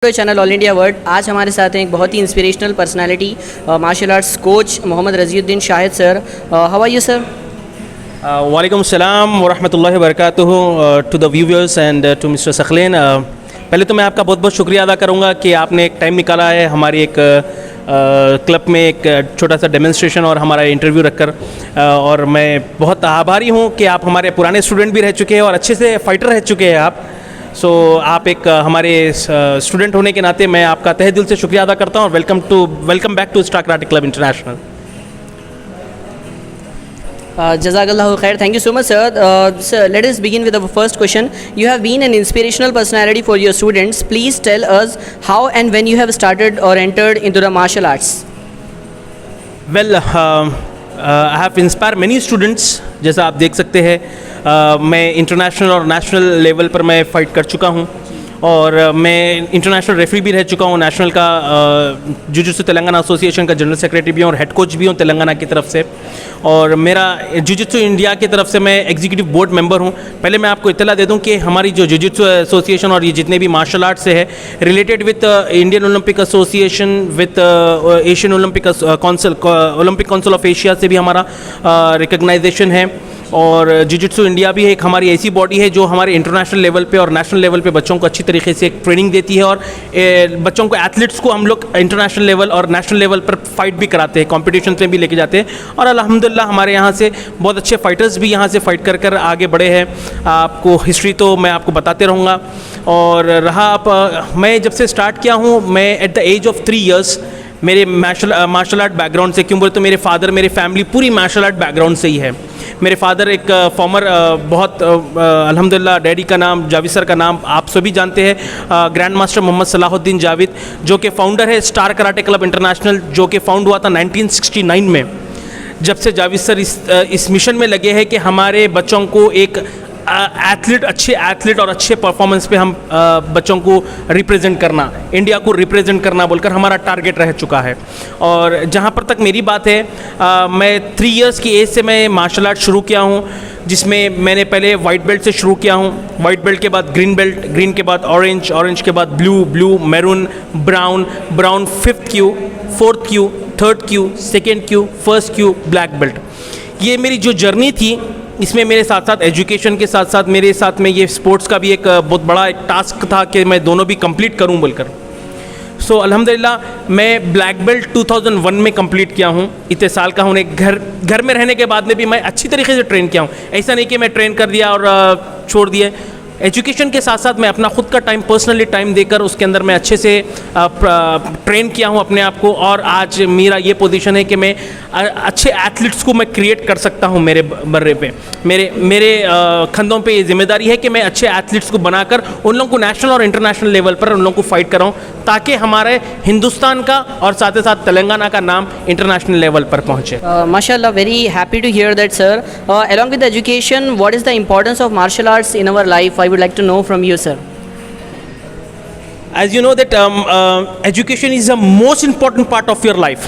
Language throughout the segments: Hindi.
Channel all India world. आज हमारे साथ हैं एक बहुत ही inspirational personality martial arts coach Mohammed Raziuddin Shahid sir. How are you sir? वालेकुम सलाम वरहमतुल्लाहि वबरकातुहू to the viewers and to mister Saqlain. पहले तो मैं आपका बहुत बहुत शुक्रिया अदा करूँगा कि आपने एक टाइम निकाला है हमारी एक क्लब में एक छोटा सा डेमोन्स्ट्रेशन और हमारा इंटरव्यू रखकर, और मैं बहुत आभारी हूँ कि आप हमारे पुराने स्टूडेंट भी रह चुके हैं और अच्छे से फाइटर रह चुके हैं आप। आप एक हमारे स्टूडेंट होने के नाते मैं आपका तहे दिल से शुक्रिया अदा करता हूँ और welcome back to star karate club international. Jazakallahu khair. Thank you so much, sir. Sir, let us begin with the first question. You have been an inspirational personality for your students. Please tell us how and when you have started or entered into the martial arts. Well, I have inspired many students. जैसा आप देख सकते हैं, मैं इंटरनेशनल और नेशनल लेवल पर मैं फ़ाइट कर चुका हूँ और मैं इंटरनेशनल रेफरी भी रह चुका हूँ। नेशनल का जुजुत्सु तेलंगाना एसोसिएशन का जनरल सेक्रेटरी भी हूँ और हेड कोच भी हूँ तेलंगाना की तरफ से, और मेरा जुजुत्सु इंडिया की तरफ से मैं एग्जीक्यूटिव बोर्ड मेंबर हूँ। पहले मैं आपको इत्तला दे दूँ कि हमारी जो जुजुत्सु एसोसिएशन और ये जितने भी मार्शल आर्ट से है related with Indian Olympic association, with Asian Olympic council, Olympic council of Asia से भी हमारा रिकग्नाइजेशन है। और जुजुत्सु इंडिया भी एक हमारी ऐसी बॉडी है जो हमारे इंटरनेशनल लेवल पे और नेशनल लेवल पे बच्चों को अच्छी तरीके से एक ट्रेनिंग देती है, और बच्चों को एथलीट्स को हम लोग इंटरनेशनल लेवल और नेशनल लेवल पर फाइट भी कराते हैं, कॉम्पिटिशन में भी लेके जाते हैं, और अल्हम्दुलिल्लाह हमारे यहाँ से बहुत अच्छे फाइटर्स भी यहाँ से फाइट कर आगे बढ़े हैं। आपको हिस्ट्री तो मैं आपको बताते रहूँगा। और रहा आप, मैं जब से स्टार्ट किया हूँ, मैं at the age of 3 years मेरे मार्शल आर्ट बैकग्राउंड से, क्यों बोले तो मेरे फादर, मेरी फैमिली पूरी मार्शल आर्ट बैकग्राउंड से ही है। मेरे फादर एक फॉर्मर, बहुत अल्हम्दुलिल्लाह, डैडी का नाम जावेद सर का नाम आप सभी जानते हैं, ग्रैंड मास्टर मोहम्मद सलाहुद्दीन जावेद, जो कि फाउंडर है स्टार कराटे क्लब इंटरनेशनल, जो कि फाउंड हुआ था 1969 में। जब से जावेद सर इस मिशन में लगे हैं कि हमारे बच्चों को एक अच्छे एथलीट और अच्छे परफॉर्मेंस पे हम बच्चों को रिप्रेजेंट करना, इंडिया को रिप्रेजेंट करना बोलकर हमारा टारगेट रह चुका है। और जहाँ पर तक मेरी बात है, मैं 3 years की एज से मैं मार्शल आर्ट शुरू किया हूँ, जिसमें मैंने पहले वाइट बेल्ट से शुरू किया हूँ। वाइट बेल्ट के बाद ग्रीन बेल्ट, ग्रीन के बाद ऑरेंज, ऑरेंज के बाद blue, maroon, brown, 5th Q, 4th Q, 3rd Q, 2nd Q, 1st Q, black belt. ये मेरी जो जर्नी थी, इसमें मेरे साथ साथ एजुकेशन के साथ साथ मेरे साथ में ये स्पोर्ट्स का भी एक बहुत बड़ा एक टास्क था कि मैं दोनों भी कंप्लीट करूं बोलकर। अल्हम्दुलिल्लाह मैं ब्लैक बेल्ट 2001 में कंप्लीट किया हूं। इतने साल का हूँ, एक घर में रहने के बाद में भी मैं अच्छी तरीके से ट्रेन किया हूँ। ऐसा नहीं कि मैं ट्रेन कर दिया और छोड़ दिए। एजुकेशन के साथ साथ मैं अपना खुद का टाइम, पर्सनली टाइम देकर उसके अंदर मैं अच्छे से ट्रेन किया हूँ अपने आप को, और आज मेरा ये पोजीशन है कि मैं अच्छे एथलीट्स को मैं क्रिएट कर सकता हूँ। मेरे बर्रे पे, मेरे कंधों पे ये जिम्मेदारी है कि मैं अच्छे एथलीट्स को बनाकर उन लोगों को नेशनल और इंटरनेशनल लेवल पर उन लोगों को फाइट कराऊँ, ताकि हमारे हिंदुस्तान का और साथ ही साथ तेलंगाना का नाम इंटरनेशनल लेवल पर पहुँचे। माशाल्लाह, very happy to hear that sir. Along with education, what is the importance of martial arts in our life? I would like to know from you, sir. As you know that education is the most important part of your life.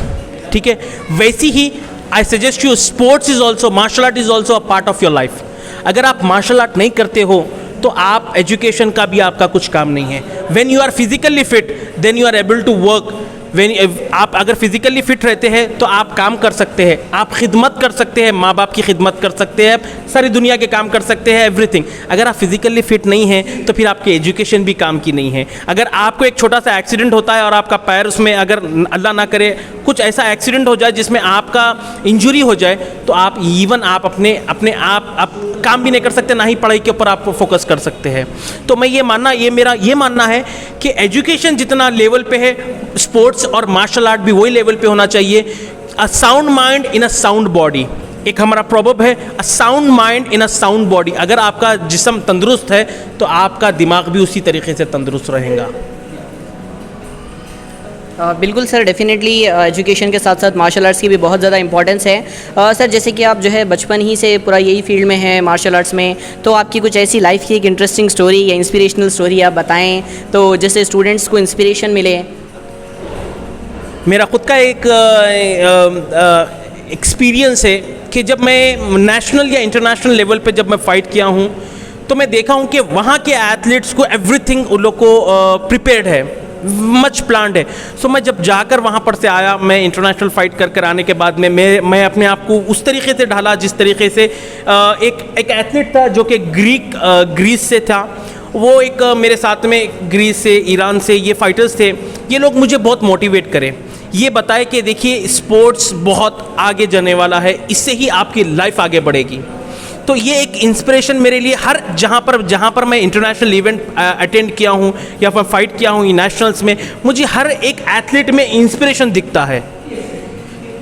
ठीक है, वैसी ही I suggest you sports is also, martial art is also a part of your life. अगर आप मार्शल आर्ट नहीं करते हो तो आप एजुकेशन का भी आपका कुछ काम नहीं है। When you are physically fit, then you are able to work. आप अगर फिजिकली फिट रहते हैं तो आप काम कर सकते हैं, आप खिदमत कर सकते हैं, माँ बाप की खिदमत कर सकते हैं, सारी दुनिया के काम कर सकते हैं, एवरीथिंग। अगर आप फिजिकली फिट नहीं हैं तो फिर आपकी एजुकेशन भी काम की नहीं है। अगर आपको एक छोटा सा एक्सीडेंट होता है और आपका पैर उसमें, अगर अल्लाह ना करे कुछ ऐसा एक्सीडेंट हो जाए जिसमें आपका इंजरी हो जाए, तो आप आप अपने आप काम भी नहीं कर सकते, ना ही पढ़ाई के ऊपर आप फोकस कर सकते हैं। तो मेरा ये मानना है कि एजुकेशन जितना लेवल पे है, स्पोर्ट्स और मार्शल आर्ट भी वही लेवल पे होना चाहिए। A sound mind in a sound body, एक हमारा प्रोवर्ब है, a sound mind in a sound body. अगर आपका जिस्म तंदुरुस्त है तो आपका दिमाग भी उसी तरीके से तंदुरुस्त रहेगा। बिल्कुल सर, डेफिनेटली एजुकेशन के साथ साथ मार्शल आर्ट्स की भी बहुत ज़्यादा इंपॉर्टेंस है। सर, जैसे कि आप जो है बचपन ही से पूरा यही फील्ड में हैं मार्शल आर्ट्स में, तो आपकी कुछ ऐसी लाइफ की एक इंटरेस्टिंग स्टोरी या इंस्पिरेशनल स्टोरी आप बताएं, तो जैसे स्टूडेंट्स को इंस्पिरेशन मिले। मेरा खुद का एक एक्सपीरियंस है कि जब मैं नेशनल या इंटरनेशनल लेवल पे जब मैं फ़ाइट किया हूँ, तो मैं देखा हूँ कि वहाँ के एथलीट्स को एवरीथिंग उन लोग को प्रिपेयर्ड है। मच प्लान्ड है। सो मैं जब जाकर वहाँ पर से आया, मैं इंटरनेशनल फाइट कर आने के बाद में मैं अपने आप को उस तरीके से ढाला जिस तरीके से एक एथलीट था जो कि ग्रीस से था, वो एक मेरे साथ में ग्रीस से, ईरान से ये फाइटर्स थे, ये लोग मुझे बहुत मोटिवेट करें, ये बताए कि देखिए स्पोर्ट्स बहुत आगे जाने वाला है, इससे ही आपकी लाइफ आगे बढ़ेगी। तो ये एक इंस्पिरेशन मेरे लिए हर जहाँ पर मैं इंटरनेशनल इवेंट अटेंड किया हूँ या फिर फाइट किया हूँ नेशनल्स में, मुझे हर एक एथलीट में इंस्पिरेशन दिखता है,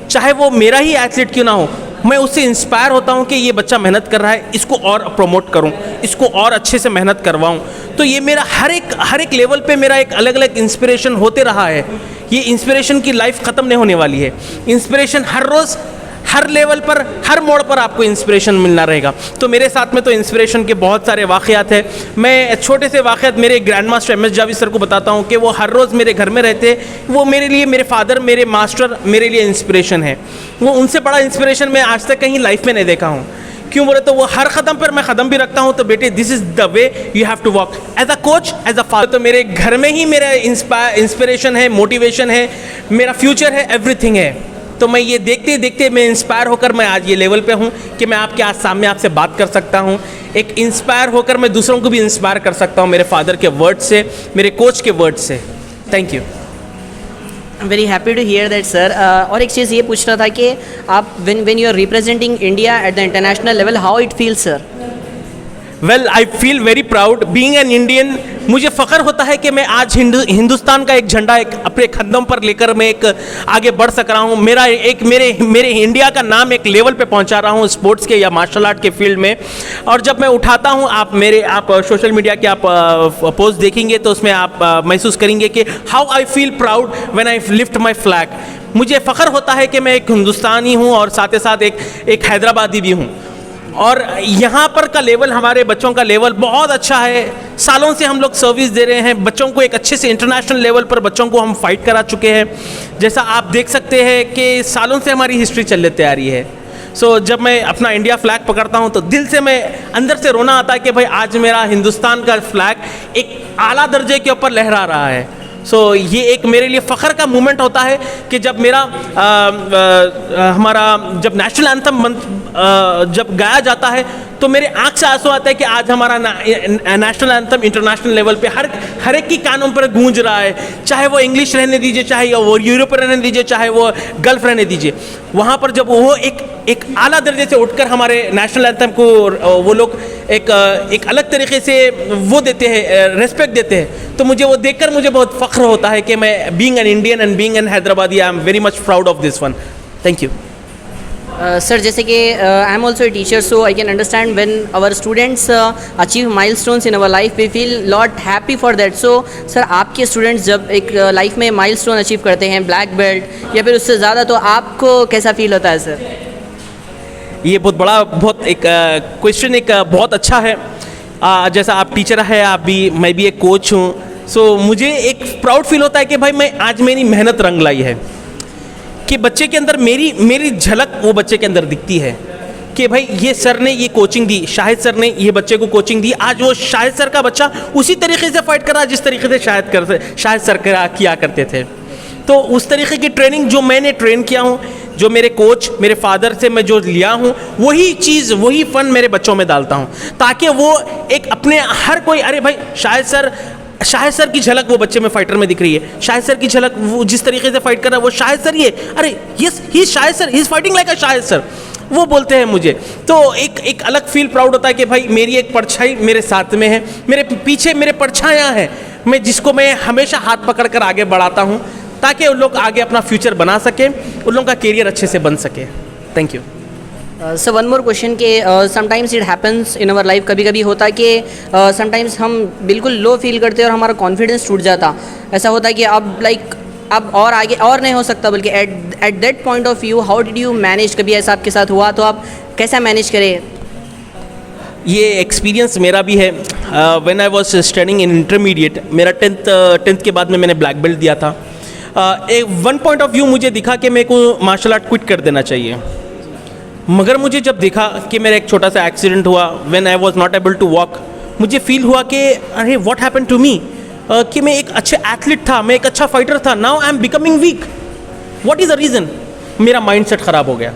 चाहे वो मेरा ही एथलीट क्यों ना हो, मैं उससे इंस्पायर होता हूँ कि ये बच्चा मेहनत कर रहा है, इसको और प्रमोट करूँ, इसको और अच्छे से मेहनत करवाऊँ। तो ये मेरा हर एक लेवल पे मेरा एक अलग अलग इंस्पिरेशन होते रहा है। ये इंस्पिरेशन की लाइफ ख़त्म नहीं होने वाली है। इंस्पिरेशन हर रोज़, हर लेवल पर, हर मोड़ पर आपको इंस्पिरेशन मिलना रहेगा। तो मेरे साथ में तो इंस्पिरेशन के बहुत सारे वाक़यात हैं। मैं छोटे से वाक़यात मेरे grand master MS Javed sir को बताता हूँ कि वो हर रोज़ मेरे घर में रहते, वो मेरे लिए, मेरे फादर, मेरे मास्टर मेरे लिए इंस्पिरेशन है। वो उनसे बड़ा इंस्पिरेशन मैं आज तक कहीं लाइफ में नहीं देखा हूँ। क्यों बोले तो वो हर कदम पर मैं कदम भी रखता हूँ तो बेटे this is the way you have to walk, as a coach, as a father. तो मेरे घर में ही मेरा इंस्पिरेशन है, मोटिवेशन है, मेरा फ्यूचर है, एवरीथिंग है। तो मैं ये देखते देखते मैं इंस्पायर होकर मैं आज ये लेवल पे हूँ कि मैं आपके आज सामने आपसे बात कर सकता हूँ। एक इंस्पायर होकर मैं दूसरों को भी इंस्पायर कर सकता हूँ मेरे फादर के वर्ड से, मेरे कोच के वर्ड से। Thank you. Very happy to hear that sir. और एक चीज़ ये पूछना था कि आप when you are representing India at the international level, how it feel sir? Well I feel very proud being an Indian. मुझे फ़ख्र होता है कि मैं आज हिंदुस्तान का एक झंडा एक अपने कंधों पर लेकर मैं एक आगे बढ़ सक रहा हूँ। मेरे इंडिया का नाम एक लेवल पे पहुँचा रहा हूँ स्पोर्ट्स के या मार्शल आर्ट के फील्ड में। और जब मैं उठाता हूँ, आप सोशल मीडिया के आप पोस्ट देखेंगे तो उसमें आप महसूस करेंगे कि how I feel proud when I lift my flag. मुझे फ़ख्र होता है कि मैं एक हिंदुस्तानी हूँ और साथ ही साथ एक हैदराबादी भी हूँ। और यहाँ पर का लेवल, हमारे बच्चों का लेवल बहुत अच्छा है। सालों से हम लोग सर्विस दे रहे हैं बच्चों को, एक अच्छे से इंटरनेशनल लेवल पर बच्चों को हम फाइट करा चुके हैं। जैसा आप देख सकते हैं कि सालों से हमारी हिस्ट्री चलती आ रही है। सो जब मैं अपना इंडिया फ्लैग पकड़ता हूँ तो दिल से, मैं अंदर से रोना आता है कि भाई आज मेरा हिंदुस्तान का फ्लैग एक आला दर्जे के ऊपर लहरा रहा है। सो ये एक मेरे लिए फ़ख्र का मोमेंट होता है कि जब हमारा जब नेशनल एंथम जब गाया जाता है तो मेरे आँख से आंसू आता है कि आज हमारा नेशनल एंथम इंटरनेशनल लेवल पे हर एक की कानों पर गूंज रहा है। चाहे वो इंग्लिश रहने दीजिए, चाहे वो यूरोप रहने दीजिए, चाहे वो गल्फ रहने दीजिए। वहाँ पर जब वो एक आला दर्जे से उठकर हमारे नेशनल एंथम को वो लोग एक अलग तरीके से वो देते हैं, रेस्पेक्ट देते हैं, तो मुझे वो देखकर मुझे बहुत फ़ख्र होता है कि मैं being an Indian and being an Hyderabadi, I am very much proud of this one. Thank you. Sir, जैसे कि I am also a teacher, so I can understand when our students achieve milestones in our life, we feel lot happy for that. So sir, आपके स्टूडेंट्स जब एक लाइफ में माइलस्टोन अचीव करते हैं, ब्लैक बेल्ट या फिर उससे ज़्यादा, तो आपको कैसा फील होता है सर? ये बहुत एक क्वेश्चन एक बहुत अच्छा है। जैसा आप टीचर है, मैं भी एक कोच हूँ। सो मुझे एक प्राउड फील होता है कि भाई मैं आज मेरी मेहनत रंग लाई है, कि बच्चे के अंदर मेरी झलक वो बच्चे के अंदर दिखती है कि भाई ये सर ने ये कोचिंग दी, शाहिद सर ने ये बच्चे को कोचिंग दी। आज वो शाहिद सर का बच्चा उसी तरीके से फाइट कर रहा है जिस तरीके से शाहिद सर किया करते थे। तो उस तरीके की ट्रेनिंग जो मैंने ट्रेन किया हूँ, जो मेरे कोच, मेरे फादर से मैं जो लिया हूँ, वही चीज़, वही फ़न मेरे बच्चों में डालता हूँ, ताकि वो एक अपने हर कोई, अरे भाई शाहिद सर की झलक वो बच्चे में फाइटर में दिख रही है, शाहिद सर की झलक वो जिस तरीके से फाइट कर रहा है वो शाहिद सर ही है, अरे yes he Shahid sir, he is fighting like a Shahid sir, वो बोलते हैं मुझे। तो एक अलग फील प्राउड होता है कि भाई मेरी एक परछाई मेरे साथ में है, मेरे पीछे मेरे परछाइयाँ हैं, मैं जिसको मैं हमेशा हाथ पकड़ कर आगे बढ़ाता हूँ ताकि उन लोग आगे अपना फ्यूचर बना सकें, उन लोगों का कैरियर अच्छे से बन सके। Thank you. Sir, one more question के sometimes it happens in our life, कभी कभी होता है कि समटाइम्स हम बिल्कुल लो फील करते हैं और हमारा कॉन्फिडेंस टूट जाता। ऐसा होता है कि अब और आगे और नहीं हो सकता, बल्कि eight that point of view how did you manage? कभी ऐसा आपके साथ हुआ तो आप कैसा मैनेज करें? ये एक्सपीरियंस मेरा भी है। When I was studying in intermediate, मेरा टेंथ के बाद में मैंने ब्लैक बेल्ट दिया था। एक वन पॉइंट ऑफ व्यू मुझे दिखा कि मेरे को मार्शल आर्ट क्विट कर देना चाहिए, मगर मुझे जब देखा कि मेरा एक छोटा सा एक्सीडेंट हुआ, when I was not able to walk, मुझे फील हुआ कि अरे व्हाट हैपेंड टू मी, कि मैं एक अच्छे एथलीट था, मैं एक अच्छा फाइटर था, now I am becoming week. What is the reason? मेरा माइंडसेट ख़राब हो गया।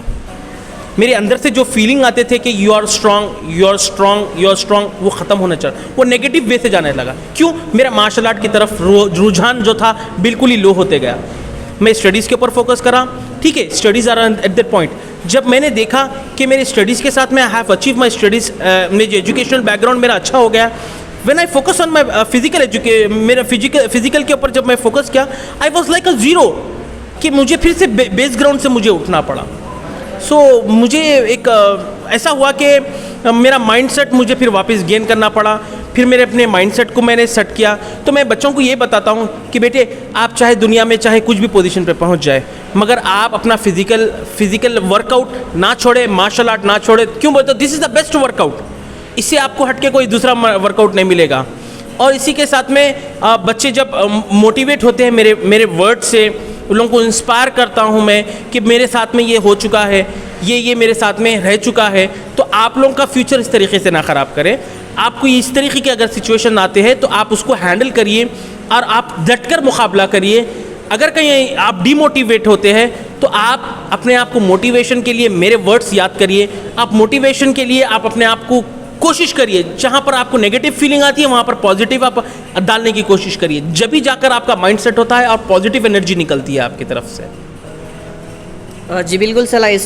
मेरे अंदर से जो फीलिंग आते थे कि you are strong, you are strong, you are strong, वो ख़त्म होना चाहिए, वो नेगेटिव वे से जाने लगा। क्यों? मेरा मार्शल आर्ट की तरफ रुझान जो था बिल्कुल ही लो होते गया। मैं स्टडीज़ के ऊपर फोकस करा, ठीक है, studies are at that point. जब मैंने देखा कि मेरे स्टडीज़ के साथ मैं हैव अचीव माई स्टडीज़, मेरी एजुकेशनल बैकग्राउंड मेरा अच्छा हो गया, when I focus on my मेरा फिजिकल के ऊपर जब मैं फोकस किया, I was like a zero, कि मुझे फिर से बेस ग्राउंड से मुझे उठना पड़ा। सो मुझे एक ऐसा हुआ कि मेरा माइंडसेट मुझे फिर वापस गेन करना पड़ा। फिर मेरे अपने माइंडसेट को मैंने सेट किया। तो मैं बच्चों को ये बताता हूँ कि बेटे, आप चाहे दुनिया में चाहे कुछ भी पोजीशन पे पहुँच जाए, मगर आप अपना फिजिकल वर्कआउट ना छोड़े, मार्शल आर्ट ना छोड़े। क्यों बोलते हो? This is the best workout, इससे आपको हट के कोई दूसरा वर्कआउट नहीं मिलेगा। और इसी के साथ में बच्चे जब मोटिवेट होते हैं मेरे वर्ड से, उन लोगों को इंस्पायर करता हूँ मैं कि मेरे साथ में ये हो चुका है, ये मेरे साथ में रह चुका है, तो आप लोगों का फ्यूचर इस तरीके से ना ख़राब करें। आपको इस तरीके के अगर सिचुएशन आते हैं तो आप उसको हैंडल करिए और आप डटकर मुकाबला करिए। अगर कहीं आप डिमोटिवेट होते हैं तो आप अपने आप को मोटिवेशन के लिए मेरे वर्ड्स याद करिए। आप मोटिवेशन के लिए आप अपने आप को कोशिश करिए, जहाँ पर आपको नेगेटिव फीलिंग आती है वहाँ पर पॉजिटिव आप डालने की कोशिश करिए। जब भी जाकर आपका माइंडसेट होता है और पॉजिटिव एनर्जी निकलती है आपकी तरफ से। जी बिल्कुल sir, I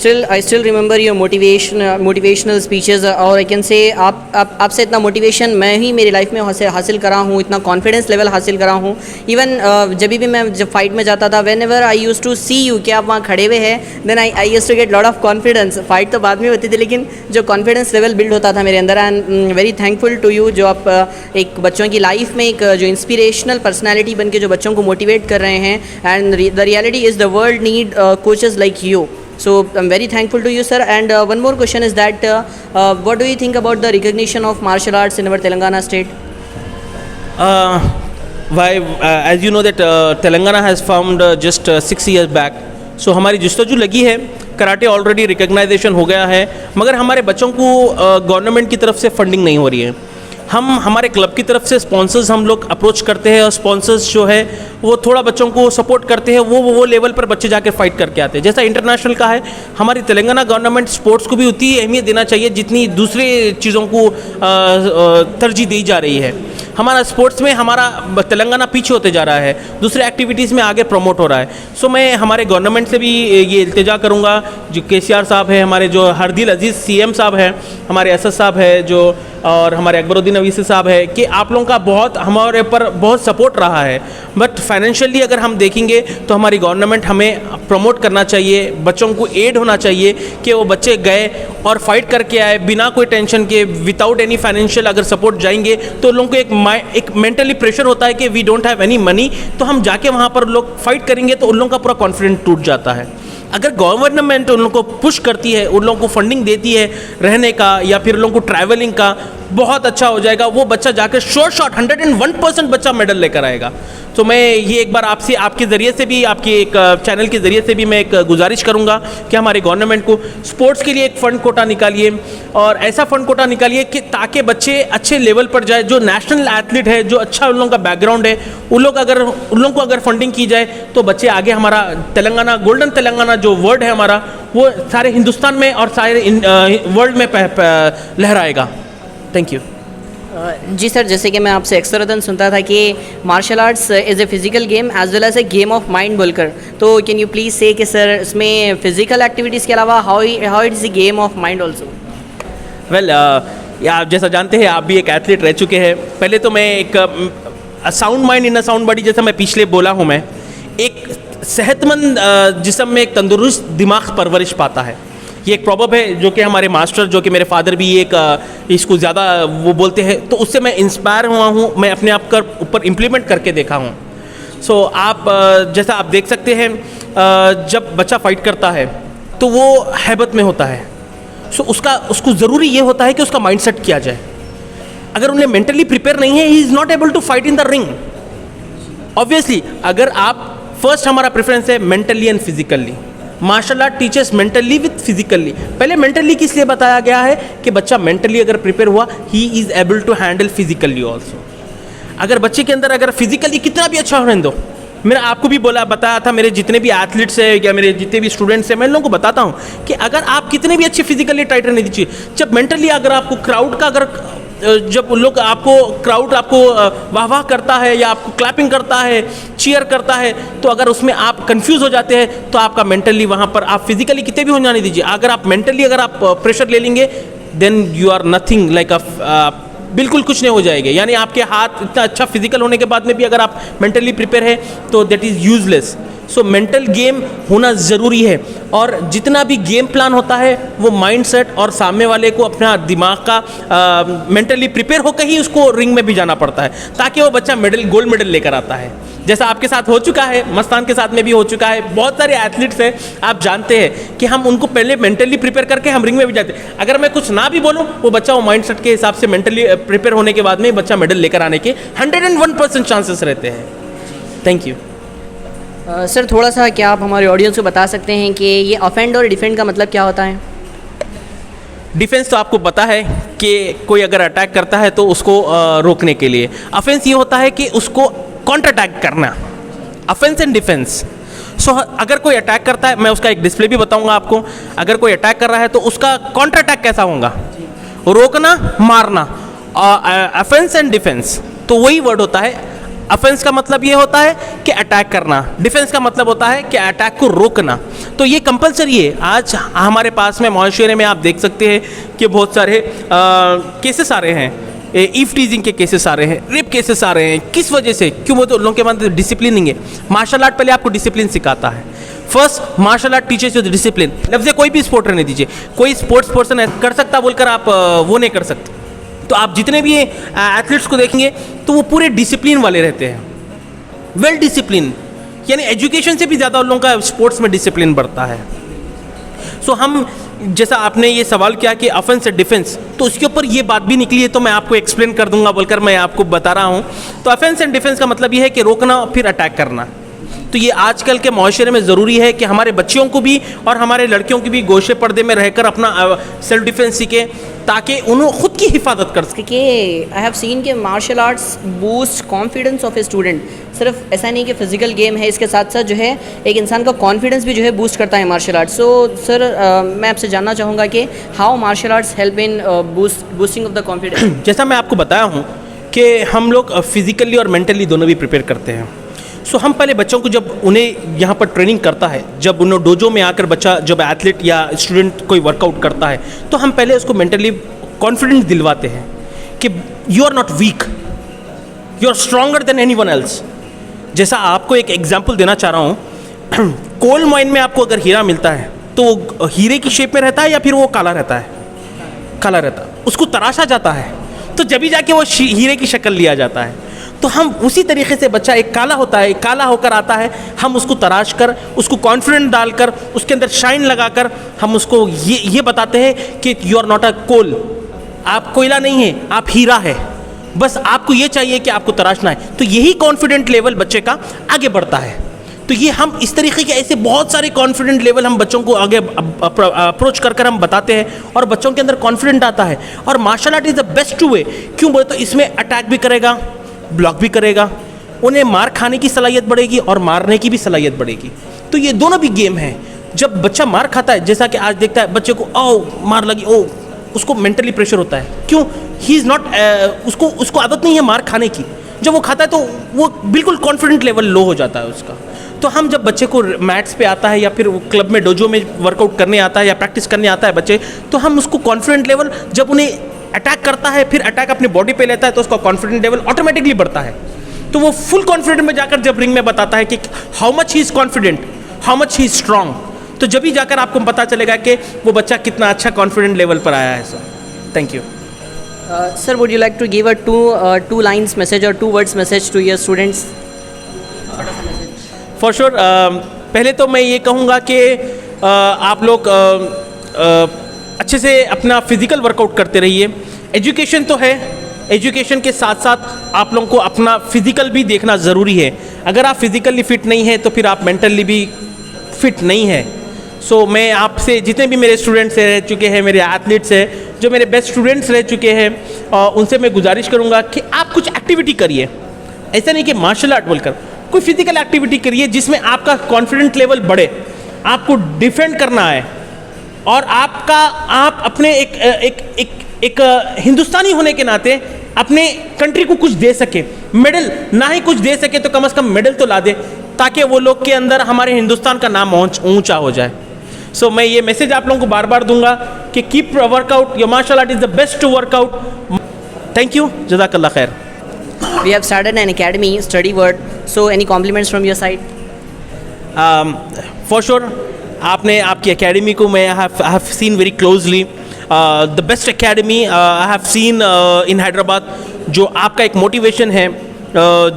still remember your motivational speeches, और आई कैन से आपसे इतना मोटिवेशन मैं ही मेरी लाइफ में हासिल करा हूँ, इतना कॉन्फिडेंस लेवल हासिल करा हूँ। इवन जब फाइट में जाता था, whenever I use to see you कि आप वहाँ खड़े हुए हैं, then I use to get lot of confidence. Fight तो बाद में होती थी, लेकिन जो कॉन्फिडेंस लेवल बिल्ड होता था मेरे अंदर। And very thankful to you, जो आप एक बच्चों की लाइफ में एक जो इंस्पिरेशनल पर्सनैलिटी बन के जो बच्चों को मोटिवेट कर रहे हैं। And the reality is the world need coaches like you. So I'm very thankful to you, sir. And one more question is that what do you think about the recognition of martial arts in our Telangana state? As you know that Telangana has formed just 6 years back. So हमारी जस्तजू लगी है, कराटे ऑलरेडी रिकग्नाइजेशन हो गया है, मगर हमारे बच्चों को गवर्नमेंट की तरफ से फंडिंग नहीं हो रही है। हम हमारे क्लब की तरफ से स्पॉन्सर्स हम लोग अप्रोच करते हैं, और स्पॉन्सर्स जो है वो थोड़ा बच्चों को सपोर्ट करते हैं, वो लेवल पर बच्चे जाके फाइट करके आते हैं। जैसा इंटरनेशनल का है, हमारी तेलंगाना गवर्नमेंट स्पोर्ट्स को भी उतनी अहमियत देना चाहिए जितनी दूसरे चीज़ों को तरजीह दी जा रही है। हमारा स्पोर्ट्स में हमारा तेलंगाना पीछे होते जा रहा है, दूसरे एक्टिविटीज़ में आगे प्रमोट हो रहा है। सो मैं हमारे गवर्नमेंट से भी ये इल्तिजा करूँगा, जो KCR साहब है, हमारे जो हरदिल अजीज़ CM साहब हैं, हमारे SS साहब है जो, और हमारे अकबरुद्दीन अवीसी साहब है, कि आप लोगों का बहुत हमारे ऊपर बहुत सपोर्ट रहा है। बट फाइनेंशियली अगर हम देखेंगे तो हमारी गवर्नमेंट हमें प्रमोट करना चाहिए, बच्चों को एड होना चाहिए कि वो बच्चे गए और फाइट करके आए बिना कोई टेंशन के, विदाउट एनी फाइनेंशियल अगर सपोर्ट जाएंगे तो लोगों को एक मेंटली प्रेशर होता है कि we don't have any money, तो हम जाके वहाँ पर लोग फाइट करेंगे तो उन लोगों का पूरा कॉन्फिडेंस टूट जाता है। अगर गवर्नमेंट उन लोगों को पुश करती है, उन लोगों को फंडिंग देती है रहने का या फिर उन लोगों को ट्रैवलिंग का, बहुत अच्छा हो जाएगा। वो बच्चा जाकर शॉट 101% बच्चा मेडल लेकर आएगा। तो मैं ये एक बार आपसे, आपके ज़रिए से भी, आपके एक चैनल के ज़रिए से भी मैं एक गुजारिश करूँगा कि हमारे गवर्नमेंट को स्पोर्ट्स के लिए एक फ़ंड कोटा निकालिए, और ऐसा फ़ंड कोटा निकालिए कि ताकि बच्चे अच्छे लेवल पर जाए। जो नेशनल एथलीट है, जो अच्छा उन लोगों का बैकग्राउंड है, उन लोगों को अगर फंडिंग की जाए तो बच्चे आगे, हमारा तेलंगाना, गोल्डन तेलंगाना जो वर्ड है हमारा, वो सारे हिंदुस्तान में और सारे वर्ल्ड में लहराएगा। Thank you. जी सर, जैसे कि मैं आपसे अक्सरतन सुनता था कि martial arts is a physical game as well as a game of mind बोलकर, तो कैन यू प्लीज़ से कि सर इसमें फ़िज़िकल एक्टिविटीज़ के अलावा how it is a game of mind also? Well, आप जैसा जानते हैं, आप भी एक एथलीट रह चुके हैं। पहले तो मैं एक sound mind in a sound body, जैसा मैं पिछले बोला हूँ, मैं एक सेहतमंद जिस्म में एक तंदुरुस्त दिमाग परवरिश पाता है। ये एक प्रॉवर्ब है जो कि हमारे मास्टर, जो कि मेरे फादर भी एक इसको ज़्यादा वो बोलते हैं, तो उससे मैं इंस्पायर हुआ हूँ, मैं अपने आप का ऊपर इम्प्लीमेंट करके देखा हूँ। सो आप जैसा आप देख सकते हैं, जब बच्चा फाइट करता है तो वो हैबत में होता है। सो उसको ज़रूरी ये होता है कि उसका माइंड सेट किया जाए। अगर उन्हें मेंटली प्रिपेयर नहीं है, he is not able to fight in the ring. Obviously अगर आप फर्स्ट, हमारा प्रेफरेंस है mentally and physically. Martial art teachers mentally with physically. पहले मेंटली किस लिए बताया गया है कि बच्चा मेंटली अगर प्रिपेयर हुआ, he is able to handle physically also. अगर बच्चे के अंदर अगर फिजिकली कितना भी अच्छा होने दो, मैंने आपको भी बताया था, मेरे जितने भी एथलीट्स हैं या मेरे जितने भी स्टूडेंट्स हैं, मैं इन लोगों को बताता हूँ कि अगर आप कितने भी अच्छे फिजिकली टाइट रहने दीजिए, जब मेंटली अगर आपको क्राउड का जब लोग आपको क्राउड आपको वाह वाह करता है या आपको क्लैपिंग करता है, चीयर करता है, तो अगर उसमें आप कंफ्यूज हो जाते हैं तो आपका मेंटली वहाँ पर, आप फिजिकली कितने भी हो जाने दीजिए, अगर आप मेंटली अगर आप प्रेशर ले लेंगे then you are nothing like बिल्कुल कुछ नहीं हो जाएगा। यानी आपके हाथ इतना अच्छा फिजिकल होने के बाद में भी अगर आप मेंटली प्रिपेयर है तो that is useless. So mental game होना ज़रूरी है, और जितना भी गेम प्लान होता है वो माइंडसेट और सामने वाले को अपना दिमाग का मेंटली प्रिपेयर होकर ही उसको रिंग में भी जाना पड़ता है, ताकि वो बच्चा गोल्ड मेडल लेकर आता है। जैसा आपके साथ हो चुका है, मस्तान के साथ में भी हो चुका है, बहुत सारे एथलीट्स हैं, आप जानते हैं कि हम उनको पहले मेंटली प्रिपेयर करके हम रिंग में भी जाते हैं। अगर मैं कुछ ना भी बोलूँ, वो बच्चा वो माइंडसेट के हिसाब से मेंटली प्रिपेयर होने के बाद में बच्चा मेडल लेकर आने के 101% चांसेस रहते हैं। Thank you. सर थोड़ा सा क्या आप हमारे ऑडियंस को बता सकते हैं कि ये ऑफेंड और डिफेंड का मतलब क्या होता है? डिफेंस तो आपको पता है कि कोई अगर अटैक करता है तो उसको रोकने के लिए। ऑफेंस ये होता है कि उसको काउंटर अटैक करना। Offence and defence. सो अगर कोई अटैक करता है, मैं उसका एक डिस्प्ले भी बताऊंगा आपको। अगर कोई अटैक कर रहा है तो उसका काउंटर अटैक कैसा होगा, रोकना, मारना। ऑफेंस एंड डिफेंस तो वही वर्ड होता है। ऑफेंस का मतलब ये होता है कि अटैक करना, डिफेंस का मतलब होता है कि अटैक को रोकना। तो ये कंपलसरी है। आज हमारे पास में मुआशरे में आप देख सकते हैं कि बहुत सारे केसेस आ रहे हैं, ईव टीजिंग के केसेस आ रहे हैं, रेप केसेस आ रहे हैं। किस वजह से? क्यों? वो तो लोगों के पास डिसिप्लिन नहीं है। मार्शल आर्ट पहले आपको डिसिप्लिन सिखाता है। First martial art teachers you discipline. लफ्ज़ कोई भी स्पोर्ट रहने दीजिए, कोई स्पोर्ट्स पर्सन कर सकता बोलकर आप वो नहीं कर सकते। तो आप जितने भी एथलीट्स को देखेंगे तो वो पूरे डिसिप्लिन वाले रहते हैं, वेल डिसिप्लिन। यानी एजुकेशन से भी ज़्यादा उन लोगों का स्पोर्ट्स में डिसिप्लिन बढ़ता है। सो हम, जैसा आपने ये सवाल किया कि ऑफेंस एंड डिफेंस, तो उसके ऊपर ये बात भी निकली है, तो मैं आपको एक्सप्लेन कर दूंगा बोलकर मैं आपको बता रहा हूँ। तो ऑफेंस एंड डिफेंस का मतलब ये है कि रोकना फिर अटैक करना। तो ये आजकल के माशरे में ज़रूरी है कि हमारे बच्चियों को भी और हमारे लड़कियों की भी गोशे पर्दे में रहकर अपना सेल्फ डिफेंस सीखें, ताकि उन्हें खुद की हिफाजत कर सकें। कि आई हैव सीन कि martial arts boost confidence of a student. सिर्फ ऐसा नहीं कि फिजिकल गेम है, इसके साथ साथ जो है एक इंसान का कॉन्फिडेंस भी जो है बूस्ट करता है मार्शल आर्ट्स। सो सर मैं आपसे जानना चाहूँगा कि how martial arts help in boosting of the confidence. जैसा मैं आपको बताया हूँ कि हम लोग फिजिकली और मेंटली दोनों भी प्रिपेयर करते हैं। सो हम पहले बच्चों को, जब उन्हें यहाँ पर ट्रेनिंग करता है, जब उन्हें डोजो में आकर बच्चा, जब एथलीट या स्टूडेंट कोई वर्कआउट करता है, तो हम पहले उसको मेंटली कॉन्फिडेंस दिलवाते हैं कि you are not weak, you are stronger than anyone else. जैसा आपको एक एग्जांपल देना चाह रहा हूँ, कोल माइन में आपको अगर हीरा मिलता है तो वो हीरे की शेप में रहता है या फिर वो काला रहता है? काला रहता है। उसको तराशा जाता है तो जब भी जाके वो हीरे की शक्ल लिया जाता है। तो हम उसी तरीके से, बच्चा एक काला होता है, काला होकर आता है, हम उसको तराश कर, उसको कॉन्फिडेंट डालकर, उसके अंदर शाइन लगाकर हम उसको ये बताते हैं कि यू आर नॉट अ कोल, आप कोयला नहीं है, आप हीरा है। बस आपको ये चाहिए कि आपको तराशना है। तो यही कॉन्फिडेंट लेवल बच्चे का आगे बढ़ता है। तो ये हम इस तरीके के ऐसे बहुत सारे कॉन्फिडेंट लेवल हम बच्चों को आगे अप्रोच कर हम बताते हैं, और बच्चों के अंदर कॉन्फिडेंट आता है। और martial art is the best way. क्यों बोले तो इसमें अटैक भी करेगा, ब्लॉक भी करेगा, उन्हें मार खाने की सलाहियत बढ़ेगी और मारने की भी सलाहियत बढ़ेगी। तो ये दोनों भी गेम हैं। जब बच्चा मार खाता है, जैसा कि आज देखता है बच्चे को, ओ मार लगी, ओ, उसको मेंटली प्रेशर होता है। क्यों? ही इज़ नॉट, उसको आदत नहीं है मार खाने की। जब वो खाता है तो वो बिल्कुल कॉन्फिडेंट लेवल लो हो जाता है उसका। तो हम जब बच्चे को मैट्स पे आता है या फिर वो क्लब में, डोजो में वर्कआउट करने आता है या प्रैक्टिस करने आता है बच्चे, तो हम उसको कॉन्फिडेंट लेवल, जब उन्हें अटैक करता है फिर अटैक अपनी बॉडी पे लेता है, तो उसका कॉन्फिडेंट लेवल ऑटोमेटिकली बढ़ता है। तो वो फुल कॉन्फिडेंट में जाकर जब रिंग में बताता है कि how much he is confident, how much he is strong, तो जब भी जाकर आपको पता चलेगा कि वो बच्चा कितना अच्छा कॉन्फिडेंट लेवल पर आया है। Sir thank you. Sir would you like to give a two lines message और 2 words message to your students? For sure. पहले तो मैं ये कहूँगा कि आप लोग अच्छे से अपना फिज़िकल वर्कआउट करते रहिए। एजुकेशन तो है, एजुकेशन के साथ साथ आप लोगों को अपना फिज़िकल भी देखना ज़रूरी है। अगर आप फिज़िकली फ़िट नहीं हैं तो फिर आप मेंटली भी फिट नहीं है। सो मैं आपसे, जितने भी मेरे स्टूडेंट्स रह चुके हैं, मेरे एथलीट्स हैं, जो मेरे बेस्ट स्टूडेंट्स रह चुके हैं, उनसे मैं गुजारिश करूँगा कि आप कुछ एक्टिविटी करिए। ऐसा नहीं कि मार्शल आर्ट बोलकर, कोई फिजिकल एक्टिविटी करिए जिसमें आपका कॉन्फिडेंट लेवल बढ़े, आपको डिफेंड करना है और आप अपने एक हिंदुस्तानी होने के नाते अपने कंट्री को कुछ दे सके। मेडल ना ही कुछ दे सके तो कम से कम मेडल तो ला दे, ताकि वो लोग के अंदर हमारे हिंदुस्तान का नाम ऊंचा हो जाए। सो मैं ये मैसेज आप लोगों को बार बार दूंगा कि keep workout, your martial art is the best workout. Thank you, जज़ाकल्लाह खैर। We have started an academy, Study Word. So any compliments from your side? For sure, आपने आपकी एकेडमी को मैं आई have scene very closely, the best academy I have seen in Hyderabad. जो आपका एक मोटिवेशन है,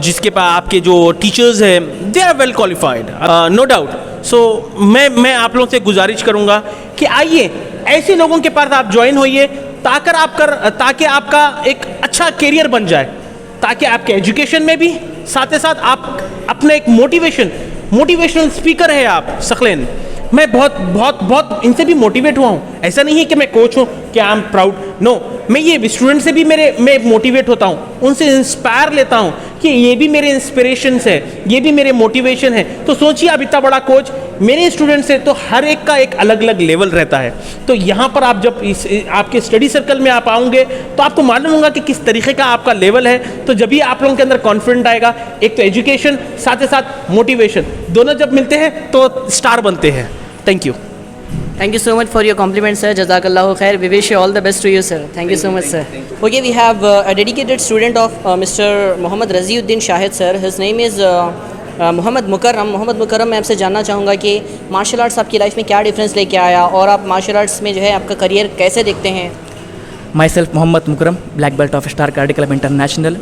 जिसके पास आपके जो टीचर्स हैं they are well qualified, no doubt. So मैं आप लोगों से गुजारिश करूँगा कि आइए ऐसे लोगों के पास आप ज्वाइन होइए ताकि आपका एक अच्छा करियर बन जाए, ताकि आपके एजुकेशन में भी साथ ही साथ आप अपने एक मोटिवेशनल स्पीकर है आप सखलेन। मैं बहुत इनसे भी मोटिवेट हुआ हूँ। ऐसा नहीं है कि मैं कोच हूँ कि आई एम प्राउड, नो, मैं ये स्टूडेंट से भी मैं मोटिवेट होता हूँ, उनसे इंस्पायर लेता हूँ कि ये भी मेरे इंस्पिरेशंस है, ये भी मेरे मोटिवेशन है। तो सोचिए आप इतना बड़ा कोच, मेरे स्टूडेंट्स से तो हर एक का एक अलग अलग लेवल रहता है। तो यहाँ पर आप जब आपके स्टडी सर्कल में आप आओगे तो आपको मालूम होगा कि किस तरीके का आपका लेवल है। तो जब भी आप लोगों के अंदर कॉन्फिडेंट आएगा, एक तो एजुकेशन साथ ही साथ मोटिवेशन, दोनों जब मिलते हैं तो स्टार बनते हैं। Thank you. Thank you so much for your compliment, sir. Jazakallahu khair. We wish you all the best to you, sir. Thank you so much, sir. Okay, we have a dedicated student of Mr. Mohammad Raziuddin Shahid, sir. His name is Mohammed Mukarram. Mohammed Mukarram, मैं आपसे जानना चाहूँगा कि मार्शल आर्ट्स आपकी लाइफ में क्या डिफरेंस लेके आया और आप मार्शल आर्ट्स में जो है आपका करियर कैसे देखते हैं? Myself Mohammed Mukarram, black belt of Star karate club International.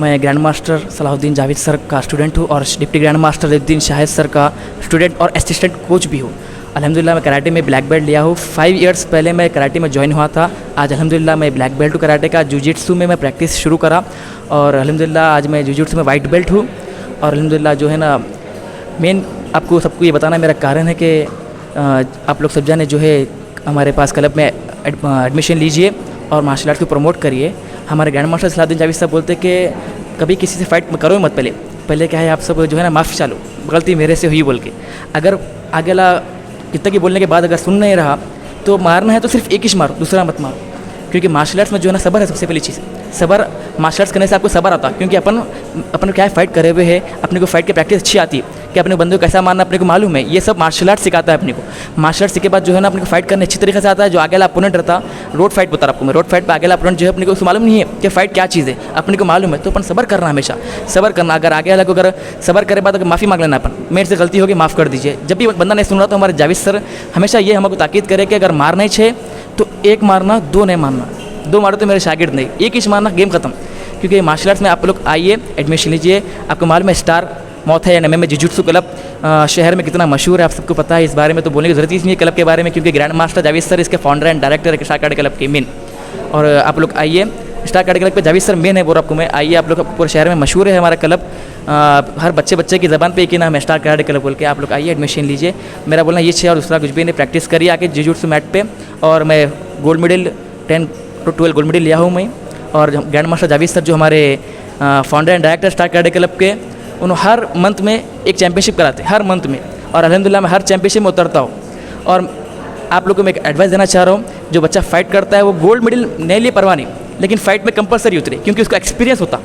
मैं grand master Salahuddin Javed sir का स्टूडेंट हूँ और deputy grand master Raziuddin Shahid sir का स्टूडेंट और असिस्टेंट कोच भी हूँ। अल्हम्दुलिल्लाह मैं कराटे में ब्लैक बेल्ट लिया हूँ। 5 इयर्स पहले मैं कराटे में ज्वाइन हुआ था। आज अल्हम्दुलिल्लाह मैं ब्लैक बेल्ट हूँ कराटे का। जूजित्सु में मैं प्रैक्टिस शुरू करा और अल्हम्दुलिल्लाह आज मैं जूजित्सु में वाइट बेल्ट हूँ। और अल्हम्दुलिल्लाह जो है ना, मेन आपको सबको ये बताना मेरा कारण है कि आप लोग सब जाने जो है हमारे पास क्लब में एडमिशन लीजिए और मार्शल आर्ट को प्रमोट करिए। हमारे ग्रैंड मास्टर सलाहुद्दीन जावेद साहब बोलते कि कभी किसी से फाइट करो मत, पहले क्या है आप सब जो है ना माफ़ी चालो, गलती मेरे से हुई बोल के। अगर आगेला कितना की बोलने के बाद अगर सुन नहीं रहा तो मारना है तो सिर्फ एक ही मारो, दूसरा मत मारो। क्योंकि मार्शल आर्ट्स में जो है ना सब्र है सबसे पहली चीज़। सब्र मार्शल आर्ट्स करने से आपको सब्र आता है, क्योंकि अपन क्या है फाइट करे हुए है, अपने को फाइट की प्रैक्टिस अच्छी आती है कि अपने बंदे को कैसा मारना अपने को मालूम है। ये सब मार्शल आर्ट सिखाता है अपने को। मार्शल आर्ट के बाद जो है ना अपने को फाइट करने अच्छी तरीके से आता है। जो आगे अपोनेंट रहता, रोड फाइट बता रहा आपको मैं, रोड फाइट पर आगे अपोनेंट जो है अपने को मालूम नहीं है कि फाइट क्या चीज़ है, अपने को मालूम है। तो अपन सब्र करना, हमेशा सब्र करना। अगर आगे वाला को अगर सब्र करे बाद अगर माफ़ी मांग लेना, अपन मेरे से गलती होगी माफ़ कर दीजिए। जब भी बंदा नहीं सुन रहा तो हमारे जावेद सर हमेशा ये हमको ताकीद करे कि अगर मारना ही छे तो एक मारना, दो नहीं मारना। दो मारो तो मेरे शागिर्द नहीं, एक ही मारना, गेम खत्म। क्योंकि मार्शल आर्ट्स में आप लोग आइए, एडमिशन लीजिए। आपको मालूम है स्टार मौत है या में जुजित्सु क्लब शहर में कितना मशहूर है, आप सबको पता है। इस बारे में तो बोलने की जरूरत ही नहीं है क्लब के बारे में, क्योंकि ग्रैंड मास्टर जावेद सर इसके फाउंडर एंड डायरेक्टर है स्टार कराटे क्लब के मेन। और आप लोग आइए, स्टार कराटे क्लब पे जावेद सर मेन है, बोल आपको मैं। आइए, आप लोग पूरे शहर में मशहूर है हमारा क्लब। हर बच्चे की ज़बान पे एक ही नाम है स्टार कराटे क्लब बोल के। आप लोग आइए, एडमिशन लीजिए। मेरा बोलना ये है और दूसरा कुछ भी नहीं। प्रैक्टिस करिए आके जुजित्सु मैट पे। और मैं gold medal 10 to 12 gold medal लिया हूँ मैं। और ग्रैंड मास्टर जावेद सर जो हमारे founder and director star karate club के, उन्होंने हर मंथ में एक चैंपियनशिप कराते, हर मंथ में। और अल्हम्दुलिल्लाह मैं हर चैंपियनशिप में उतरता हूँ। और आप लोगों को मैं एक एडवाइस देना चाह रहा हूँ, जो बच्चा फाइट करता है वो गोल्ड मेडल नहीं लिए परवाह नहीं, लेकिन फाइट में कंपलसरी उतरे, क्योंकि उसका एक्सपीरियंस होता।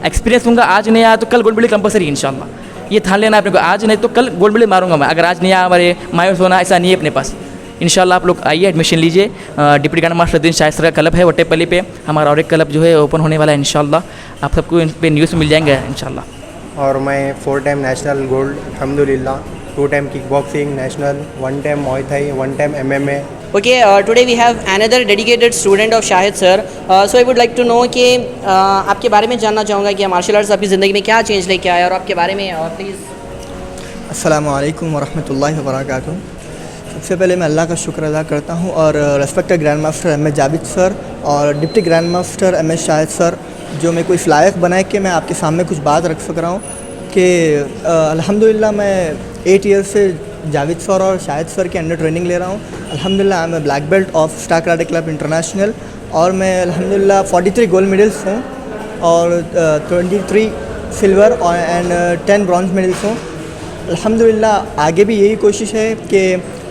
एक्सपीरियंस दूंगा, आज नहीं आया तो कल गोल्ड मेडल कंपलसरी इंशाल्लाह। ये ठान लेना अपने को, आज नहीं तो कल गोल्ड मेडल मारूंगा मैं। अगर आज नहीं आया हमारे मायूस होना ऐसा नहीं है अपने पास। इंशाल्लाह आप लोग आइए, एडमिशन लीजिए। Deputy grand master Raziuddin Shahid sir का क्लब है वट्टेपल्ली पे। हमारा और एक क्लब जो है ओपन होने वाला है इंशाल्लाह। आप सबको इन पे न्यूज़ मिल जाएंगे इंशाल्लाह। और मैं 4 टाइम नेशनल गोल्ड अल्हम्दुलिल्लाह, 2 time kick boxing national, 1 time muay thai, 1 time MMA। Okay, today we have another dedicated student of Shahid sir. So I would like to know कि आपके बारे में जानना चाहूँगा कि मार्शल आर्ट्स आपकी ज़िंदगी में क्या चेंज लेके आया और आपके बारे में प्लीज़। अस्सलामु अलैकुम वरहमतुल्लाहि वबरकातुहू। सबसे पहले मैं अल्लाह का शुक्र अदा करता हूँ और respected grand master M S Javed sir और deputy grand master M S Shahid sir, जो मैं कोई इस लायक बनाए कि मैं आपके सामने कुछ बात रख सक रहा हूँ कि अल्हम्दुलिल्लाह मैं 8 ईयर से जावेद सर और शाहिद सर के अंडर ट्रेनिंग ले रहा हूँ। अल्हम्दुलिल्लाह मैं black belt of Star karate club international और मैं अल्हम्दुलिल्लाह 43 गोल्ड मेडल्स हूँ और 23 सिल्वर और एंड 10 ब्रॉन्ज मेडल्स हूँ। अल्हम्दुलिल्लाह आगे भी यही कोशिश है कि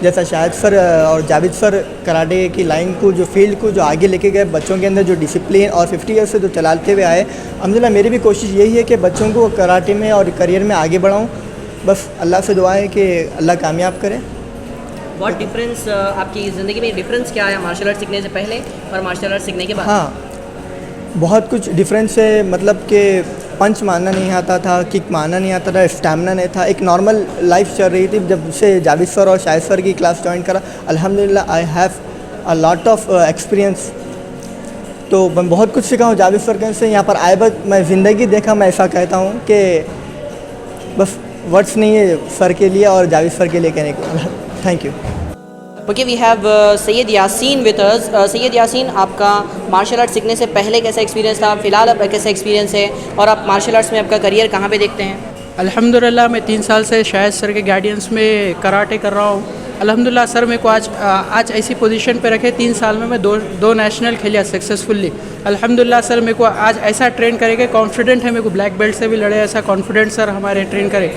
जैसा शाहिद सर और जावेद सर कराटे की लाइन को, जो फील्ड को जो आगे लेके गए, बच्चों के अंदर जो डिसिप्लिन और 50 ईयर्स से जो चलाते हुए आए, अल्हम्दुलिल्लाह मेरी भी कोशिश यही है कि बच्चों को कराटे में और करियर में आगे बढ़ाऊँ। बस अल्लाह से दुआ है कि अल्लाह कामयाब करे। बहुत डिफरेंस आपकी ज़िंदगी में डिफरेंस क्या है मार्शल आर्ट सीखने से पहले और मार्शल आर्ट सीखने के बाद? हाँ, बहुत कुछ डिफरेंस है, मतलब कि पंच मारना नहीं आता था, किक मारना नहीं आता था, स्टैमिना नहीं था, एक नॉर्मल लाइफ चल रही थी। जब से जावेद सर और शाहिद सर की क्लास ज्वाइन करा, अल्हम्दुलिल्लाह I have a lot of experience. तो मैं बहुत कुछ सीखा हूँ जावेद सर से। यहाँ पर आए बाद मैं ज़िंदगी देखा, मैं ऐसा कहता हूँ कि बस वर्ड्स नहीं है सर के लिए और जावेद सर के लिए कहने को। Thank you. Okay, we have Syed Yasin with us. Syed Yasin, आपका मार्शल आर्ट सीखने से पहले कैसा एक्सपीरियंस था, फ़िलहाल अब कैसा एक्सपीरियंस है, और आप मार्शल आर्ट्स में आपका करियर कहाँ पे देखते हैं? अल्हम्दुलिल्लाह मैं 3 साल से शाहिद सर के गाइडेंस में कराटे कर रहा हूँ। अल्हम्दुलिल्लाह सर मेरे को आज ऐसी पोजीशन पे रखे, 3 साल में मैं दो नेशनल खेलिया सक्सेसफुली। अल्हम्दुलिल्लाह सर मेरे को आज ऐसा ट्रेन करेगा, कॉन्फिडेंट है, मेरे को ब्लैक बेल्ट से भी लड़े ऐसा कॉन्फिडेंट सर हमारे ट्रेन करे।